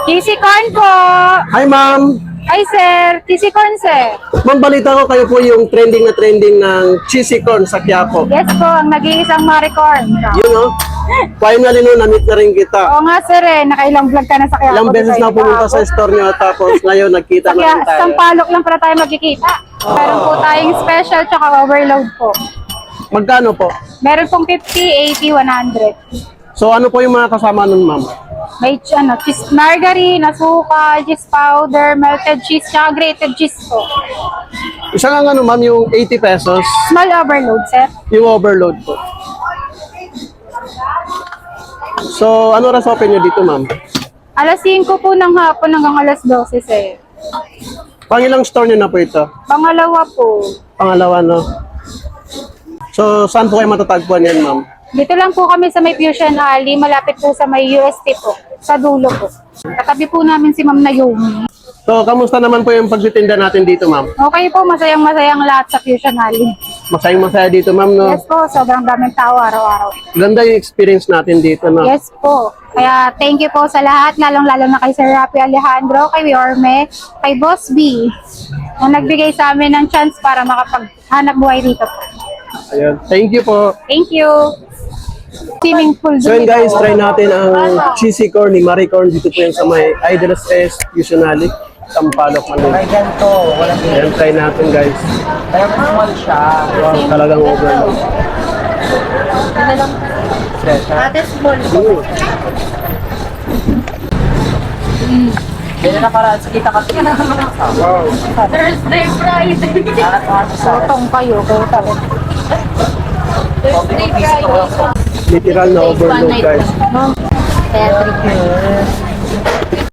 Cheesy corn po. Hi, ma'am. Hi, sir. Cheesy corn, sir. Ma'am, balita ko kayo po yung trending ng cheesy corn sa Quiapo. Yes po, ang nag-iisang maricorn. Yun, oh. Finally, no, na-meet na rin kita. Oo nga, sir, eh. Nakailang vlog ka na sa Quiapo. Ilang beses na pumunta sa store nyo, tapos ngayon nagkita na Kaya, rin tayo. sampalok lang para tayo magkikita. Meron po tayong special tsaka overload po. Magkano po? Meron pong 50, 80, 100. So, ano po yung mga kasama nun, ma'am? May cheese margarine, asuka, cheese powder, melted cheese, tsaka grated cheese po. Isa nga ano, ma'am, yung 80 pesos, Small overload, sir. yung overload po. So, ano oras open nyo dito, ma'am? Alas 5 po ng hapon hanggang alas 12, sir. Pangilang store nyo na po ito? Pangalawa po. Pangalawa, no? So, saan po kayo matatagpuan yan, ma'am? Dito lang po kami sa may Fusion Alley, malapit po sa may UST po, sa dulo po. Katabi po namin si Ma'am Naomi. So, kamusta naman po yung pagtitinda natin dito, ma'am? Okay po, masayang-masayang lahat sa Fusion Alley. Masayang-masaya dito, ma'am, no? Yes po, sobrang daming tao araw-araw. Ganda yung experience natin dito, no? Yes po. Kaya thank you po sa lahat, lalong-lalo na kay Sir Rafi Alejandro, kay Yorme, kay Boss B, na nagbigay sa amin ng chance para makapaghanap buhay dito po. Ayun. Thank you po. Thank you. Swimming pool So yun dito. guys, try natin ang cheesy corn ni Marie Corn. Dito po yan sa may Idols S, Fusionali, Sampaloc, May Manila. ganito, walang Ayan, try natin guys. kaya small siya. Wow, talagang overload. Ate small po. Kaya na para kita kasi Wow. Thursday, Friday. Utong kayo, kayo talaga. Thursday, Friday. Literal na overload guys. Patrick.